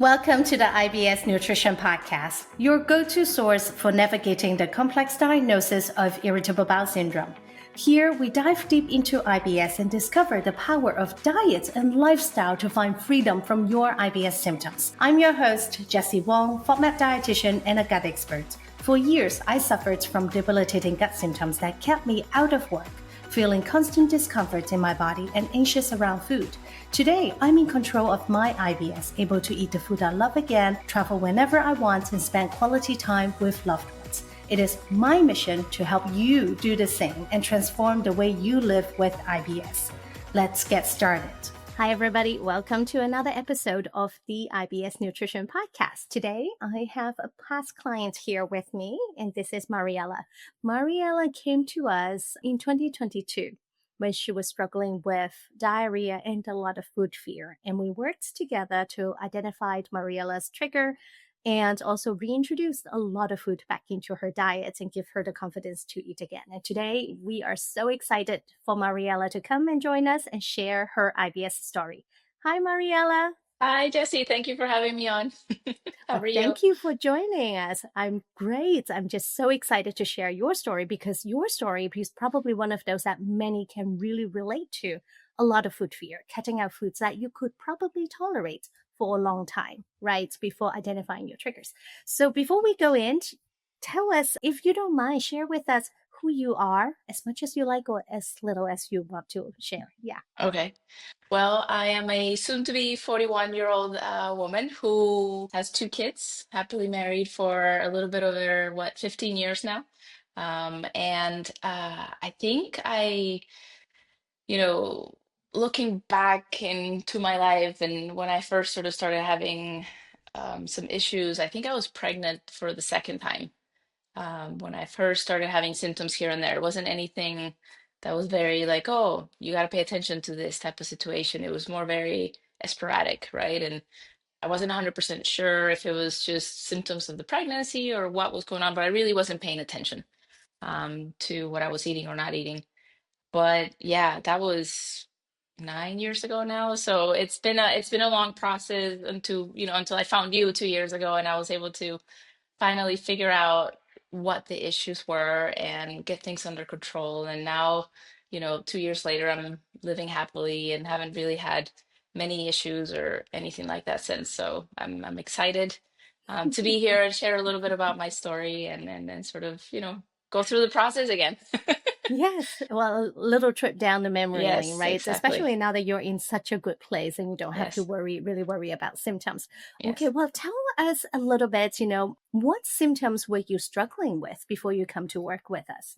Welcome to the IBS Nutrition Podcast, your go-to source for navigating the complex diagnosis of irritable bowel syndrome. Here, we dive deep into IBS and discover the power of diet and lifestyle to find freedom from your IBS symptoms. I'm your host, Jessie Wong, FODMAP dietitian and a gut expert. For years, I suffered from debilitating gut symptoms that kept me out of work, feeling constant discomfort in my body and anxious around food. Today, I'm in control of my IBS, able to eat the food I love again, travel whenever I want, and spend quality time with loved ones. It is my mission to help you do the same and transform the way you live with IBS. Let's get started. Hi, everybody. Welcome to another episode of the IBS Nutrition Podcast. Today, I have a past client here with me, and this is Mariela. Mariela came to us in 2022 when she was struggling with diarrhea and a lot of food fear. And we worked together to identify Mariela's trigger and also reintroduce a lot of food back into her diet and give her the confidence to eat again. And today we are so excited for Mariela to come and join us and share her IBS story. Hi, Mariela. Hi, Jessie. Thank you for having me on. How Well, are you? thank you for joining us. I'm great. I'm just so excited to share your story because your story is probably one of those that many can really relate to. A lot of food fear, cutting out foods that you could probably tolerate for a long time, right? Before identifying your triggers. So before we go in, tell us, if you don't mind, share with us who you are as much as you like or as little as you want to share. Yeah. Okay. Well, I am a soon-to-be 41-year-old woman who has two kids, happily married for a little bit over, 15 years now. And I think you know, looking back into my life and when I first sort of started having some issues, I think I was pregnant for the second time. When I first started having symptoms here and there. It wasn't anything that was very like, oh, you got to pay attention to this type of situation. It was more very sporadic, right? And I wasn't 100% sure if it was just symptoms of the pregnancy or what was going on, but I really wasn't paying attention to what I was eating or not eating. But yeah, that was 9 years ago now. So it's been a long process until I found you 2 years ago and I was able to finally figure out what the issues were and get things under control. And now, 2 years later, I'm living happily and haven't really had many issues or anything like that since. So I'm excited to be here and share a little bit about my story and sort of, go through the process again. Yes, well, a little trip down the memory lane, Yes, right? exactly. Especially now that you're in such a good place and you don't have to Yes, really worry about symptoms. Okay, yes. well, tell us a little bit, what symptoms were you struggling with before you come to work with us?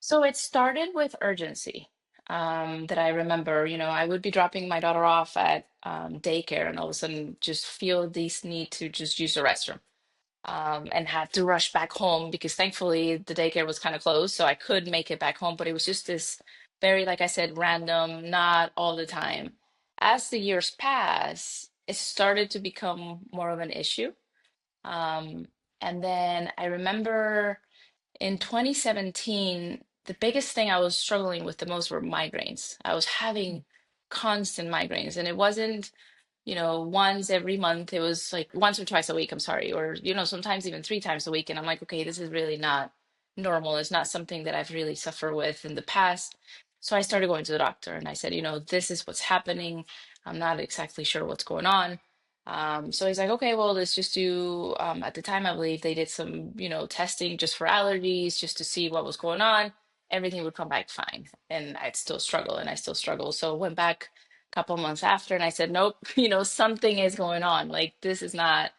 So it started with urgency. That I remember, I would be dropping my daughter off at daycare and all of a sudden just feel this need to just use the restroom and had to rush back home because thankfully the daycare was kind of closed, so I could make it back home. But it was just this very, like I said, random, not all the time. As the years pass, it started to become more of an issue. Um, and then I remember in 2017, the biggest thing I was struggling with the most were migraines. I was having constant migraines, and it wasn't, once every month. It was like once or twice a week, I'm sorry, or, sometimes even 3 times a week. And I'm like, okay, this is really not normal. It's not something that I've really suffered with in the past. So I started going to the doctor and I said, this is what's happening. I'm not exactly sure what's going on. So he's like, okay, well, let's just do, at the time, I believe they did some, testing just for allergies, just to see what was going on. Everything would come back fine. And I'd still struggle and I still struggle. So went back a couple months after and I said, nope, something is going on. Like this is not.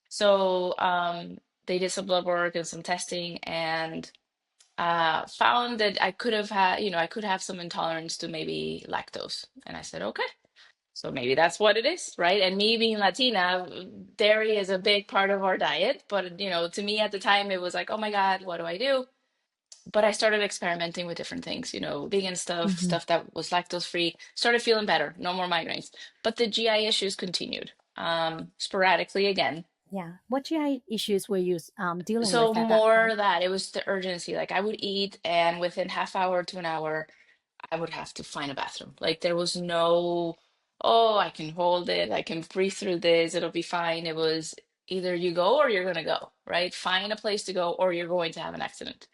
So they did some blood work and some testing and found that I could have had, I could have some intolerance to maybe lactose. And I said, okay. So maybe that's what it is, right? And me being Latina, dairy is a big part of our diet. But, to me at the time, it was like, oh my God, what do I do? But I started experimenting with different things, vegan stuff, Hmm. stuff that was lactose free, started feeling better, no more migraines. But the GI issues continued sporadically again. Yeah. What GI issues were you dealing So with at that more time? that it was the urgency. Like I would eat, and within half hour to an hour, I would have to find a bathroom. Like there was no oh, I can hold it, I can breathe through this, it'll be fine. It was either you go or you're gonna go, right? Find a place to go or you're going to have an accident.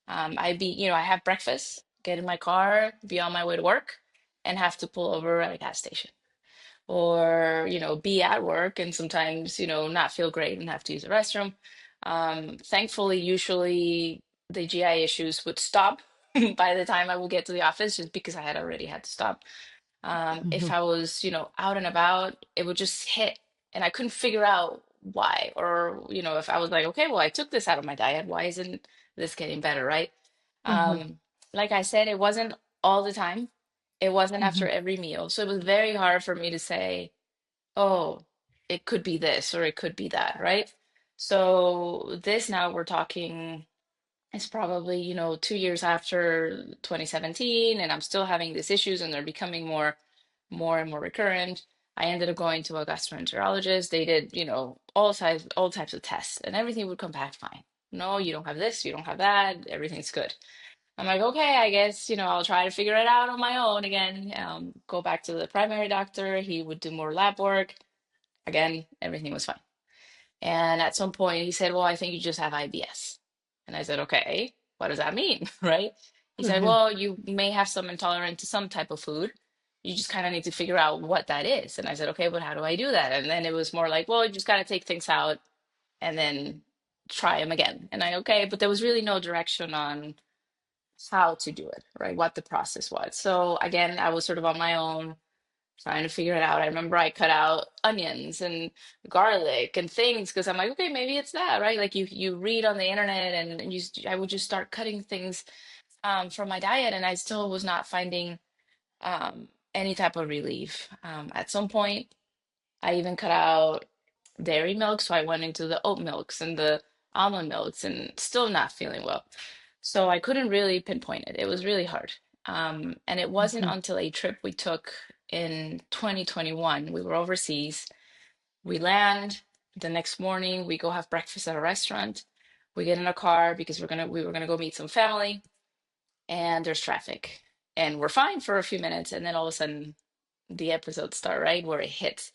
I have breakfast, get in my car, be on my way to work, and have to pull over at a gas station. Or, be at work and sometimes, not feel great and have to use the restroom. Thankfully, usually the GI issues would stop by the time I would get to the office just because I had already had to stop. If Mhm. I was, out and about, it would just hit and I couldn't figure out why. Or, if I was like, okay, well, I took this out of my diet, why isn't this getting better, right? Mhm. Um, like I said, it wasn't all the time. It wasn't after Mhm. every meal. So it was very hard for me to say, oh, it could be this or it could be that, right? So this now we're talking, it's probably, 2 years after 2017, and I'm still having these issues and they're becoming more and more recurrent. I ended up going to a gastroenterologist. They did, all types of tests, and everything would come back fine. No, you don't have this, you don't have that, everything's good. I'm like, okay, I guess, I'll try to figure it out on my own again. Go back to the primary doctor. He would do more lab work. Again, everything was fine. And at some point, he said, well, I think you just have IBS. And I said, okay, what does that mean? Right? He said, Mhm. well, you may have some intolerance to some type of food. You just kind of need to figure out what that is. And I said, okay, but how do I do that? And then it was more like, well, you just got to take things out and then try them again. And okay, but there was really no direction on how to do it, right? What the process was. So again, I was sort of on my own trying to figure it out. I remember I cut out onions and garlic and things because I'm like, okay, maybe it's that, right? Like you read on the internet and I would just start cutting things from my diet, and I still was not finding any type of relief. At some point, I even cut out dairy milk, so I went into the oat milks and the almond milks, and still not feeling well. So I couldn't really pinpoint it. It was really hard. And it wasn't Mhm. until a trip we took in 2021. We were overseas. We land the next morning. We go have breakfast at a restaurant. We get in a car because we were gonna go meet some family, and there's traffic, and we're fine for a few minutes, and then all of a sudden the episodes start, right where it hits.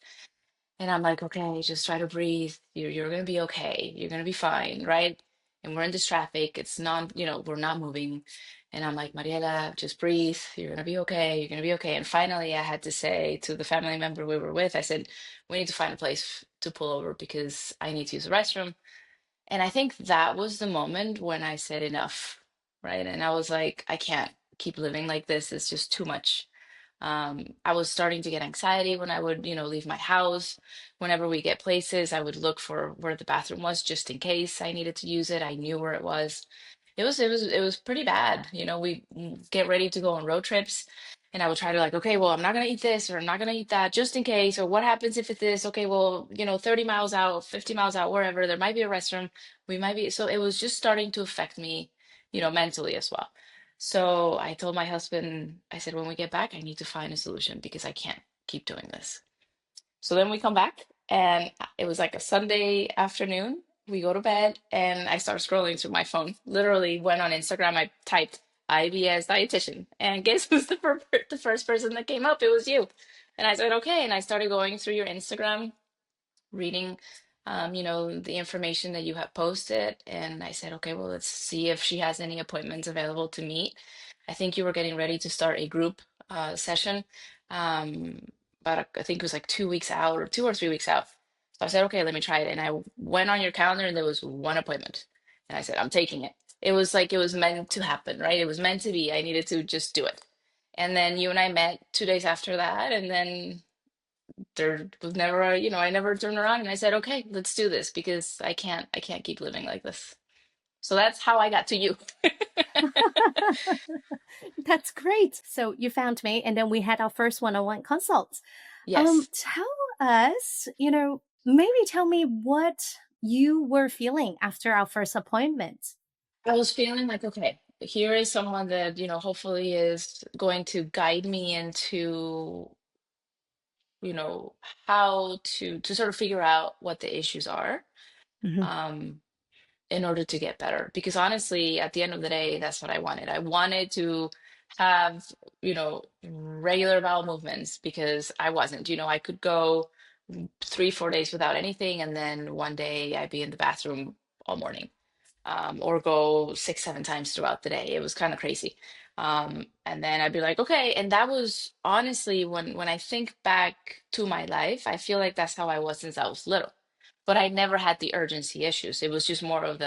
And I'm like, okay, just try to breathe. You're gonna be okay. You're gonna be fine, right? And we're in this traffic. It's not, we're not moving. And I'm like, Mariela, just breathe. You're gonna be okay. You're gonna be okay. And finally, I had to say to the family member we were with, I said, we need to find a place to pull over because I need to use the restroom. And I think that was the moment when I said enough, right? And I was like, I can't keep living like this. It's just too much. I was starting to get anxiety when I would, leave my house. Whenever we get places, I would look for where the bathroom was just in case I needed to use it. I knew where it was. It was pretty bad. We get ready to go on road trips, and I would try to like, okay, well, I'm not gonna eat this or I'm not gonna eat that just in case. Or what happens if it's this? Okay, well, 30 miles out, 50 miles out, wherever, there might be a restroom. We might be. So it was just starting to affect me, mentally as well. So I told my husband, I said, when we get back, I need to find a solution because I can't keep doing this. So then we come back, and it was like a Sunday afternoon. We go to bed, and I start scrolling through my phone. Literally went on Instagram. I typed IBS dietitian, and guess who's the first person that came up? It was you. And I said, okay. And I started going through your Instagram, reading, the information that you have posted. And I said, okay, well, let's see if she has any appointments available to meet. I think you were getting ready to start a group session, um, but I think it was like 2 weeks out or 2 or 3 weeks out. So I said, okay, let me try it. And I went on your calendar and there was one appointment. And I said, I'm taking it. It was like it was meant to happen, right? It was meant to be. I needed to just do it. And then you and I met 2 days after that. And then there was never I never turned around and I said, okay, let's do this because I can't keep living like this. So that's how I got to you. That's great. So you found me, and then we had our first one-on-one consults. Yes. Tell us, maybe tell me what you were feeling after our first appointment. I was feeling like, okay, here is someone that, hopefully is going to guide me into, you know, how to sort of figure out what the issues are. Mhm. Um, in order to get better. Because honestly, at the end of the day, that's what I wanted. I wanted to have, regular bowel movements because I wasn't. I could go 3, 4 days without anything, and then one day I'd be in the bathroom all morning, or go 6, 7 times throughout the day. It was kind of crazy. And then I'd be like, okay. And that was honestly, when I think back to my life, I feel like that's how I was since I was little. But I never had the urgency issues. It was just more of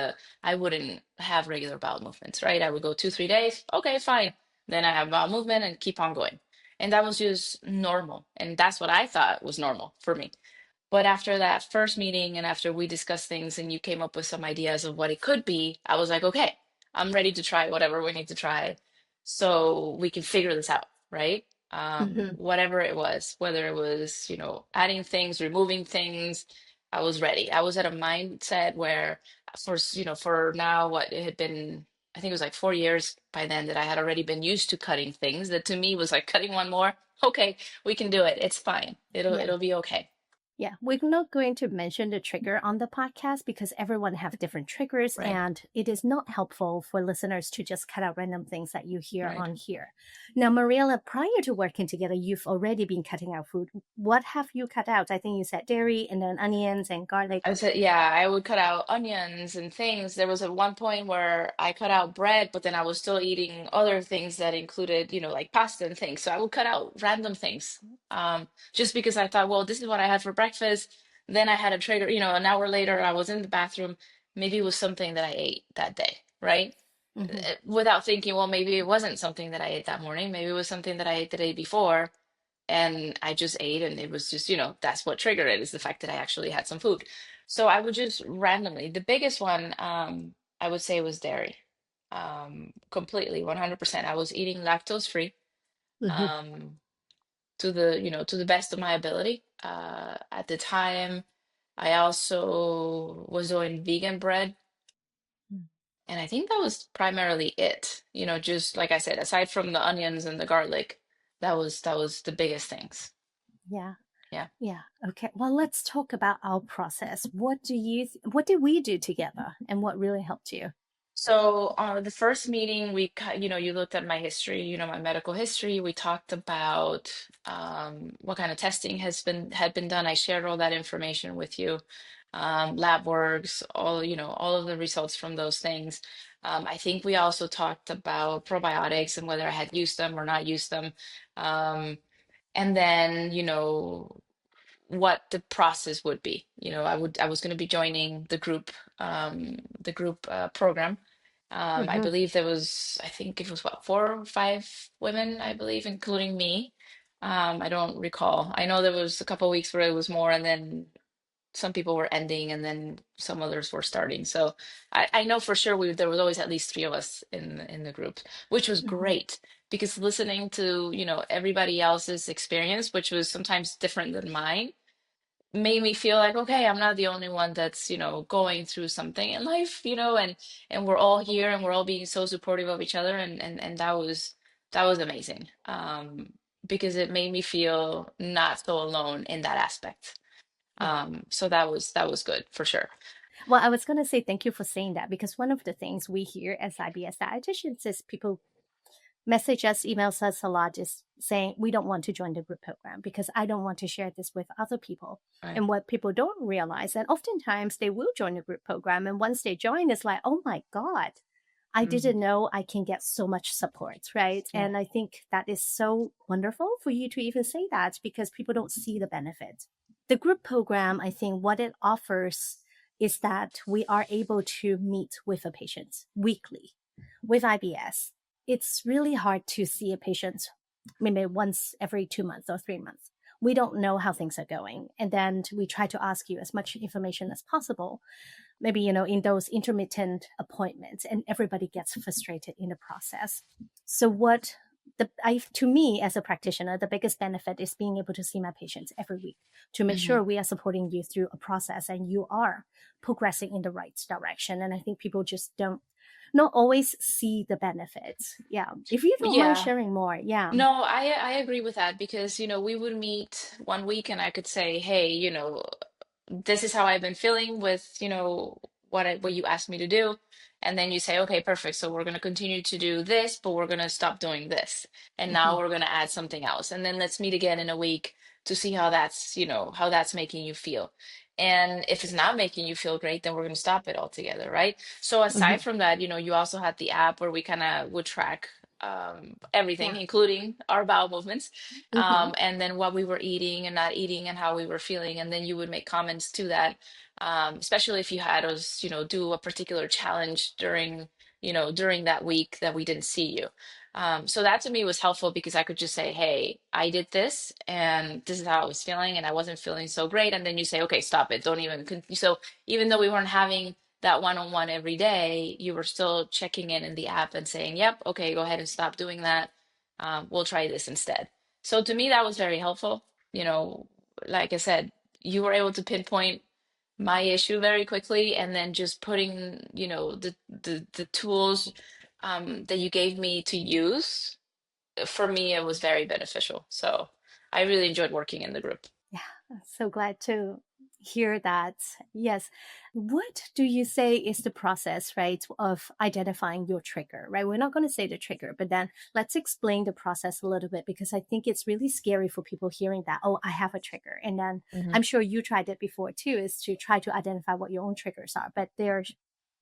I wouldn't have regular bowel movements, right? I would go 2, 3 days. Okay, fine. Then I have bowel movement and keep on going. And that was just normal. And that's what I thought was normal for me. But after that first meeting and after we discussed things and you came up with some ideas of what it could be, I was like, okay, I'm ready to try whatever we need to try so we can figure this out, right? Hmm. Whatever it was, whether it was, adding things, removing things, I was ready. I was at a mindset where for now, what it had been, I think it was like 4 years by then that I had already been used to cutting things that to me was like cutting one more. Okay, we can do it. It's fine. It'll Yeah. it'll be okay. Yeah, we're not going to mention the trigger on the podcast because everyone have different triggers, Right. and it is not helpful for listeners to just cut out random things that you hear Right. on here. Now, Mariela, prior to working together, you've already been cutting out food. What have you cut out? I think you said dairy and then onions and garlic. I said, yeah, I would cut out onions and things. There was at one point where I cut out bread, but then I was still eating other things that included, like pasta and things. So I would cut out random things, just because I thought, well, this is what I had for breakfast. Then I had a trigger, an hour later, I was in the bathroom. Maybe it was something that I ate that day, right? Hmm. Without thinking, well, maybe it wasn't something that I ate that morning. Maybe it was something that I ate the day before and I just ate, and it was just, that's what triggered it, is the fact that I actually had some food. So I would just randomly, the biggest one, I would say was dairy. Completely, 100%. I was eating lactose free, Hmm. um, to the best of my ability. At the time, I also was doing vegan bread, and I think that was primarily it. Just like I said, aside from the onions and the garlic, that was the biggest things. Yeah. Yeah. Yeah. Okay. Well, let's talk about our process. What did we do together and what really helped you? So, the first meeting, you looked at my history, my medical history. We talked about what kind of testing had been done. I shared all that information with you, lab works, all of the results from those things. I think we also talked about probiotics and whether I had used them or not used them. Um, and then, what the process would be. I was going to be joining the group program. I Hmm. believe there was, I think it was what, 4 or 5 women, I believe, including me. I don't recall. I know there was a couple of weeks where it was more, and then some people were ending, and then some others were starting. So I know for sure there was always at least 3 of us in the group, which was Hmm. great because listening to, everybody else's experience, which was sometimes different than mine, made me feel like, okay, I'm not the only one that's, going through something in life, and we're all here and we're all being so supportive of each other, and that was amazing. Because it made me feel not so alone in that aspect. Yeah. So that was good for sure. Well, I was going to say thank you for saying that because one of the things we hear as IBS dietitians is people message us, emails us a lot, just saying we don't want to join the group program because I don't want to share this with other people. Right. And what people don't realize, and oftentimes they will join the group program, and once they join, it's like, oh my God, I Hmm. didn't know I can get so much support, right? Yeah. And I think that is so wonderful for you to even say that because people don't see the benefit. The group program, I think what it offers is that we are able to meet with a patient weekly. With IBS, it's really hard to see a patient maybe once every 2 months or 3 months. We don't know how things are going. And then we try to ask you as much information as possible, maybe, in those intermittent appointments, and everybody gets frustrated in the process. So to me as a practitioner, the biggest benefit is being able to see my patients every week to make Hmm. sure we are supporting you through a process and you are progressing in the right direction. And I think people just don't not always see the benefits. Yeah. If you don't mind Yeah. sharing more, yeah. No, I agree with that because, we would meet one week and I could say, hey, this is how I've been feeling with, what you asked me to do. And then you say, okay, perfect. So we're going to continue to do this, but we're going to stop doing this. And now Mhm. we're going to add something else. And then let's meet again in a week to see how that's, how that's making you feel. And if it's not making you feel great, then we're going to stop it altogether, right? So aside Mhm. from that, you also had the app where we kind of would track everything, Yeah. including our bowel movements, Mhm. and then what we were eating and not eating and how we were feeling. And then you would make comments to that, especially if you had us, do a particular challenge during that week that we didn't see you. So that to me was helpful because I could just say, hey, I did this and this is how I was feeling and I wasn't feeling so great. And then you say, okay, stop it. Don't even continue. So even though we weren't having that one-on-one every day, you were still checking in the app and saying, yep, okay, go ahead and stop doing that. We'll try this instead. So to me, that was very helpful. You know, like I said, you were able to pinpoint my issue very quickly, and then just putting, the tools that you gave me to use, for me, it was very beneficial. So I really enjoyed working in the group. Yeah, I'm so glad to hear that. Yes. What do you say is the process, right, of identifying your trigger, right? We're not going to say the trigger, but then let's explain the process a little bit because I think it's really scary for people hearing that, oh, I have a trigger. And then Mhm. I'm sure you tried it before too, is to try to identify what your own triggers are. But there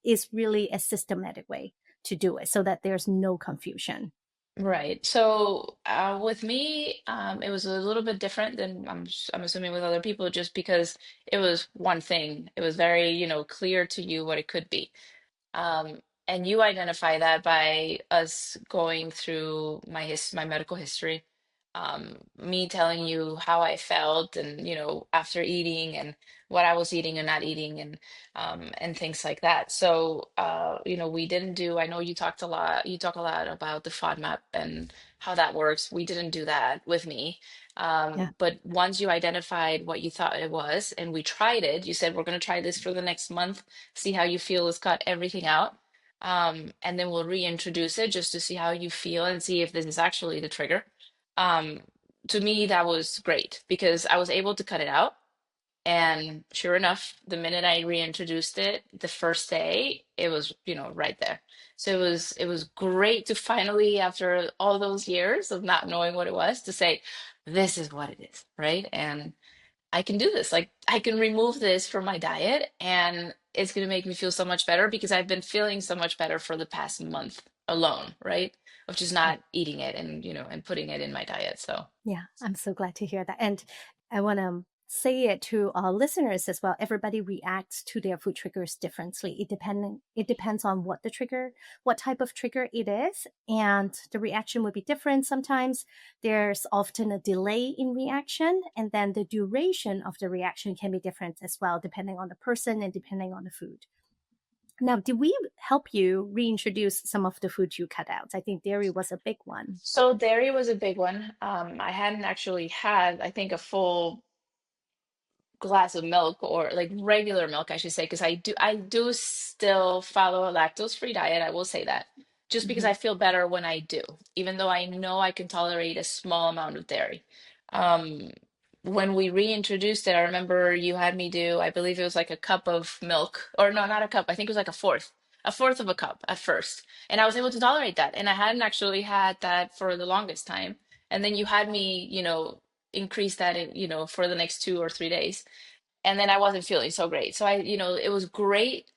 is really a systematic way to do it so that there's no confusion. Right. So with me, it was a little bit different than I'm assuming with other people, just because it was one thing. It was very, clear to you what it could be. And you identify that by us going through my medical history, me telling you how I felt, and after eating and what I was eating and not eating, and things like that. So we didn't do. I know you talked a lot. You talk a lot about the FODMAP and how that works. We didn't do that with me. Yeah. But once you identified what you thought it was, and we tried it, you said we're going to try this for the next month, see how you feel. Let's cut everything out. And then we'll reintroduce it just to see how you feel and see if this is actually the trigger. Um, to me, that was great because I was able to cut it out. And sure enough, the minute I reintroduced it, the first day, it was, right there. So it was great to finally, after all those years of not knowing what it was, to say, this is what it is, right? And I can do this. Like, I can remove this from my diet and it's going to make me feel so much better because I've been feeling so much better for the past month alone, right? Of just Yeah. not eating it and putting it in my diet. So, Yeah, I'm so glad to hear that. And I want to say it to our listeners as well. Everybody reacts to their food triggers differently. It depends on what the trigger, what type of trigger it is, and the reaction would be different. Sometimes there's often a delay in reaction, and then the duration of the reaction can be different as well, depending on the person and depending on the food. Now, did we help you reintroduce some of the food you cut out? I think dairy was a big one. so dairy was a big one. I hadn't actually had, I think, a full glass of milk, or like regular milk, I should say, because I do still follow a lactose-free diet. I will say that just because Hmm. I feel better when I do, even though I know I can tolerate a small amount of dairy. Um, when we reintroduced it, I remember you had me do, I believe it was like a cup of milk, or no, not a cup. I think it was like a fourth of a cup at first, and I was able to tolerate that, and I hadn't actually had that for the longest time. And then you had me, increase that in, for the next 2 or 3 days, and then I wasn't feeling so great. So it was great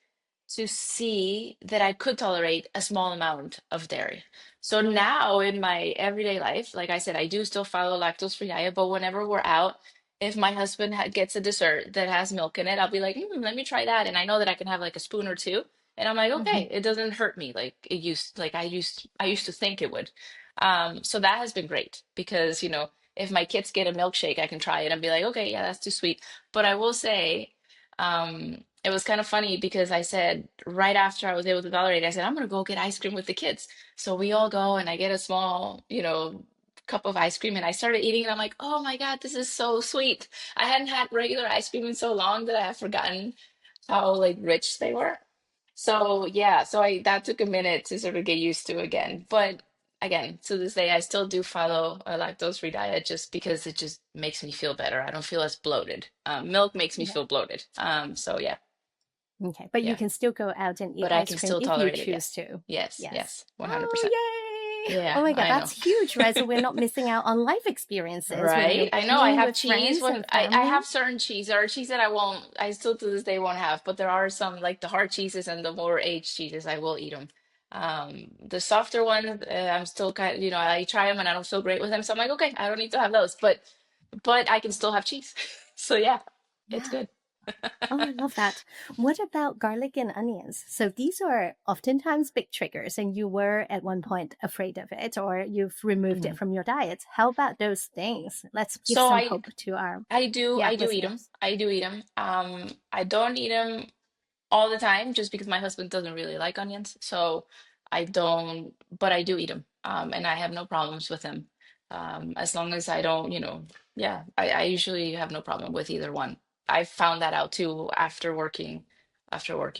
to see that I could tolerate a small amount of dairy. So now in my everyday life, like I said, I do still follow lactose-free diet, but whenever we're out, if my husband gets a dessert that has milk in it, I'll be like, let me try that. And I know that I can have like a spoon or two. And I'm like, Hmm. okay, it doesn't hurt me like I used to think it would. So that has been great because, if my kids get a milkshake, I can try it and be like, okay, yeah, that's too sweet. But I will say, it was kind of funny because I said right after I was able to tolerate it, I said, I'm gonna go get ice cream with the kids. So we all go and I get a small, cup of ice cream and I started eating and I'm like, oh my God, this is so sweet. I hadn't had regular ice cream in so long that I have forgotten how like rich they were. So yeah, so I that took a minute to sort of get used to again. But again, to this day, I still do follow a lactose-free diet just because it just makes me feel better. I don't feel as bloated. Milk makes me Yeah. feel bloated. So yeah. Okay, but you Yeah, can still go out and eat but I ice can cream still if you tolerate it. choose Yes, to. yes, Yes. yes, 100%. Oh, yay! Yeah, Oh my God, I that's know. huge, right? So we're not missing out on life experiences when Right? you're I know I being have with cheese friends when and I family. have certain cheese. There are cheese that I still to this day won't have, but there are some like the hard cheeses and the more aged cheeses, I will eat them. The softer ones, I'm still kind of, I try them and I don't feel great with them. So I'm like, okay, I don't need to have those, but I can still have cheese. So yeah, it's Yeah. good. Oh, I love that. What about garlic and onions? So these are oftentimes big triggers, and you were at one point afraid of it, or you've removed it Mhm. from your diet. How about those things? Let's give So some I hope to our I do eat them. listeners. I do eat them. I don't eat them all the time just because my husband doesn't really like onions. So I don't, but I do eat them. And I have no problems with them. As long as I don't, yeah, I usually have no problem with either one. I found that out too after working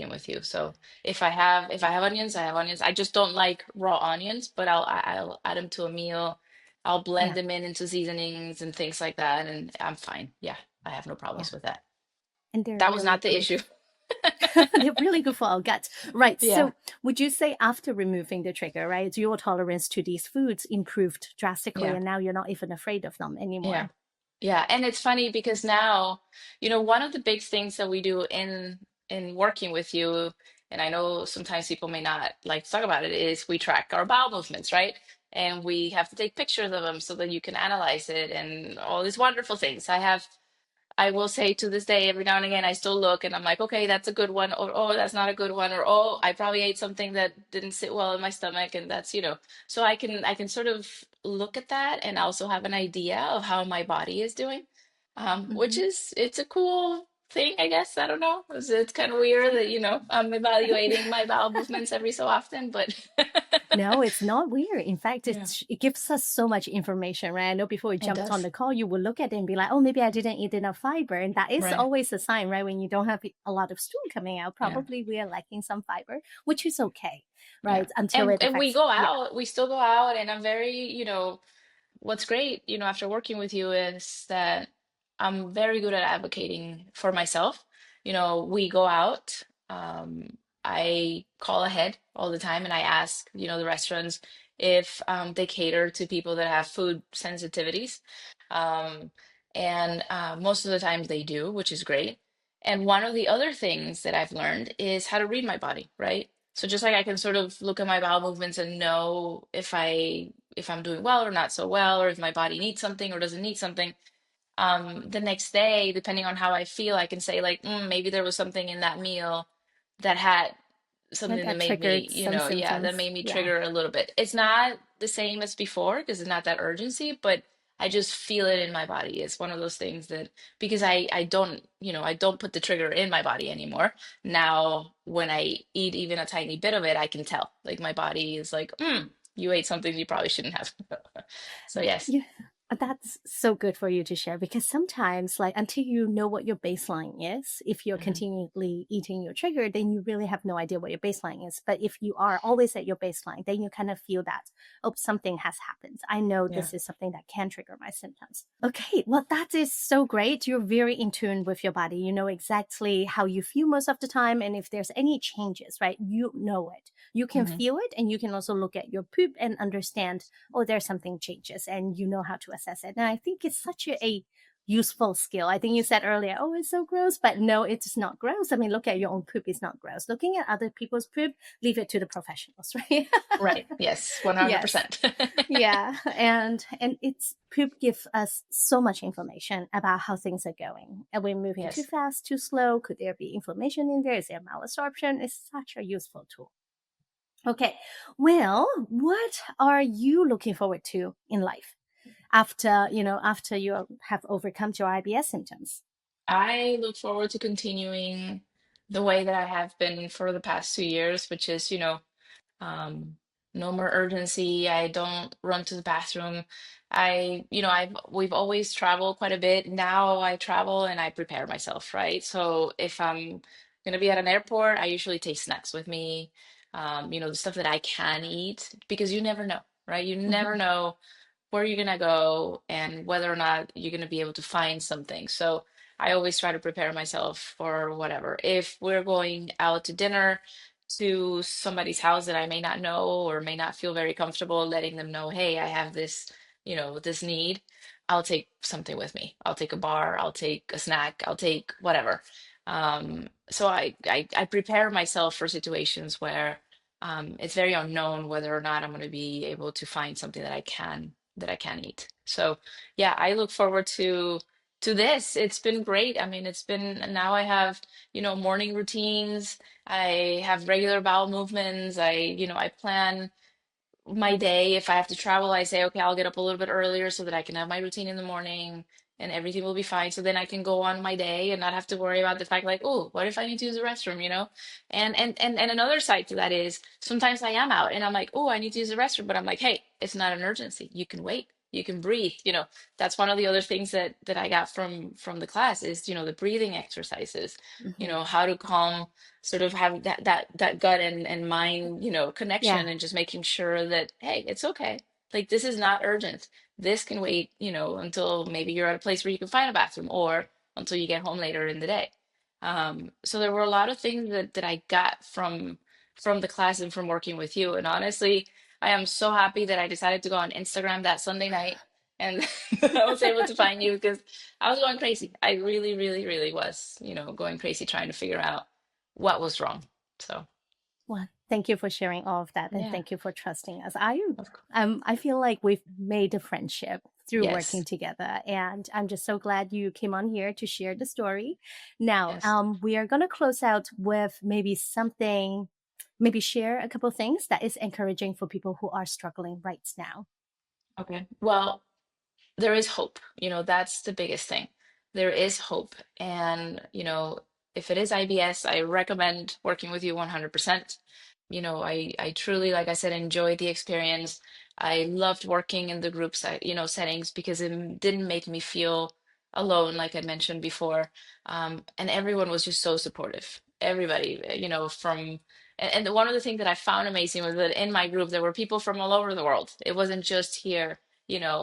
with you. So if I have onions, I have onions. I just don't like raw onions, but I'll add them to a meal. I'll blend Yeah, them into seasonings and things like that, and I'm fine. Yeah, I have no yeah. problems with that. And they're That was really not the good. issue. They're really good for our gut. Right. Yeah. So, would you say after removing the trigger, right, your tolerance to these foods improved drastically, Yeah. and now you're not even afraid of them Yeah. anymore? Yeah. And it's funny because now, one of the big things that we do in working with you, and I know sometimes people may not like to talk about it, is we track our bowel movements, right? And we have to take pictures of them so that you can analyze it and all these wonderful things. I will say to this day, every now and again, I still look and I'm like, okay, that's a good one, or oh, that's not a good one, or oh, I probably ate something that didn't sit well in my stomach, and so I can sort of look at that and also have an idea of how my body is doing, which Hmm. is it's a cool thing, I guess. I don't know. It's kind of weird that I'm evaluating my bowel movements every so often, but No, it's not weird. In fact, yeah, it gives us so much information, right? I know before we it jumped on does. the call, you will look at it and be like, oh, maybe I didn't eat enough fiber. And that is Right. always a sign, right? When you don't have a lot of stool coming out, Yeah. probably we are lacking some fiber, which is okay, Yeah. right? Until And it and we affects, go yeah. out, we still go out, and I'm very, what's great, after working with you is that I'm very good at advocating for myself. We go out, I call ahead all the time and I ask, the restaurants if they cater to people that have food sensitivities. Um, and most of the times they do, which is great. And one of the other things that I've learned is how to read my body, right? So just like I can sort of look at my bowel movements and know if I'm doing well or not so well, or if my body needs something or doesn't need something. The next day, depending on how I feel, I can say like, maybe there was something in that meal that had And something that that made me, triggered some yeah, that symptoms. made me Yeah. trigger a little bit. It's not the same as before because it's not that urgency, but I just feel it in my body. It's one of those things that because I don't put the trigger in my body anymore. Now, when I eat even a tiny bit of it, I can tell. Like my body is like, you ate something you probably shouldn't have. So yes. Yeah, that's so good for you to share because sometimes, like, until you know what your baseline is, if you're Mhm. continually eating your trigger, then you really have no idea what your baseline is. But if you are always at your baseline, then you kind of feel that, oh, something has happened. I know Yeah. this is something that can trigger my symptoms. Okay, well, that is so great. You're very in tune with your body. You know exactly how you feel most of the time. And if there's any changes, right, you know it. You can Hmm. feel it, and you can also look at your poop and understand, oh, there's something changes, and you know how to assess it. And I think it's such a useful skill. I think you said earlier, oh, it's so gross, but no, it's not gross. I mean, look at your own poop is not gross. Looking at other people's poop, leave it to the professionals, right? Right. Yes. Yes. 100%. Yeah, and it's poop gives us so much information about how things are going. Are we moving too Yes. fast, too slow? Could there be inflammation in there? Is there malabsorption? It's such a useful tool. Okay, well, what are you looking forward to in life after you have overcome your IBS symptoms? I look forward to continuing the way that I have been for the past 2 years, which is, um, no more urgency. I don't run to the bathroom. We've always traveled quite a bit. Now I travel and I prepare myself, right? So if I'm gonna be at an airport, I usually take snacks with me, the stuff that I can eat because you never know, right? You never Hmm. know where you're gonna go and whether or not you're gonna be able to find something. So I always try to prepare myself for whatever. If we're going out to dinner to somebody's house that I may not know or may not feel very comfortable, letting them know, hey, I have this, this need, I'll take something with me. I'll take a bar, I'll take a snack, I'll take whatever. So I prepare myself for situations where it's very unknown whether or not I'm going to be able to find something that I can eat. So yeah, I look forward to this. It's been great. I mean, it's been now I have, morning routines. I have regular bowel movements. I plan my day. If I have to travel, I say, okay, I'll get up a little bit earlier so that I can have my routine in the morning and everything will be fine. So then I can go on my day and not have to worry about the fact like, oh, what if I need to use the restroom? And another side to that is sometimes I am out and I'm like, oh, I need to use the restroom, but I'm like, hey, it's not an urgency. You can wait. You can breathe. That's one of the other things that I got from the class is, the breathing exercises, Mhm. how to calm sort of have that gut and mind, Yeah. connection and just making sure that, hey, it's okay. Like this is not urgent. This can wait, until maybe you're at a place where you can find a bathroom or until you get home later in the day. So there were a lot of things that I got from the class and from working with you. And honestly, I am so happy that I decided to go on Instagram that Sunday night and I was able to find you because I was going crazy. I really, really, really was, going crazy trying to figure out what was wrong. So Well, thank you for sharing all of that, and yeah, thank you for trusting us. of course. I feel like we've made a friendship through working Yes, together, and I'm just so glad you came on here to share the story. Now, yes. we are going to close out with maybe something, maybe share a couple things that is encouraging for people who are struggling right now. Okay. Well, there is hope. That's the biggest thing. There is hope. And, if it is IBS, I recommend working with you 100%. I truly, like I said, enjoyed the experience. I loved working in the groups, settings because it didn't make me feel alone, like I mentioned before. And everyone was just so supportive. Everybody, and one of the things that I found amazing was that in my group, there were people from all over the world. It wasn't just here,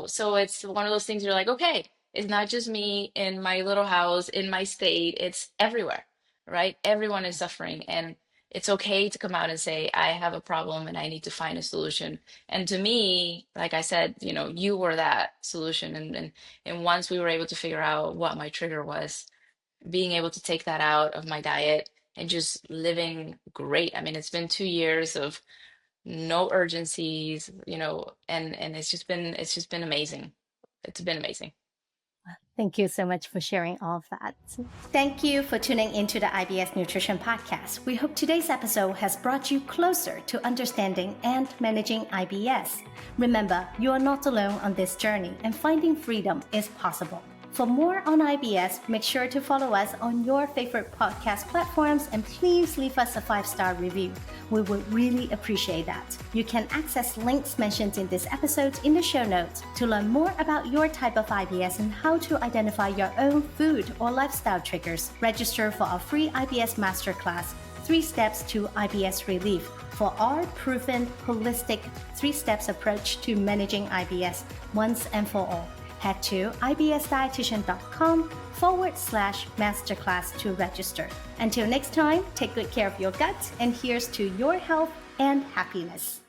so it's one of those things you're like, okay, it's not just me in my little house in my state, it's everywhere, right? Everyone is suffering and it's okay to come out and say I have a problem and I need to find a solution. And to me, like I said, you were that solution. And once we were able to figure out what my trigger was, being able to take that out of my diet and just living great. I mean, it's been 2 years of no urgencies, and it's just been amazing. It's been amazing. Thank you so much for sharing all of that. Thank you for tuning into the IBS Nutrition Podcast. We hope today's episode has brought you closer to understanding and managing IBS. Remember, you are not alone on this journey, and finding freedom is possible. For more on IBS, make sure to follow us on your favorite podcast platforms and please leave us a 5-star review. We would really appreciate that. You can access links mentioned in this episode in the show notes to learn more about your type of IBS and how to identify your own food or lifestyle triggers. Register for our free IBS Masterclass, 3 Steps to IBS Relief, for our proven holistic 3-steps approach to managing IBS once and for all. Head to ibsdietitian.com/masterclass to register. Until next time, take good care of your gut, and here's to your health and happiness.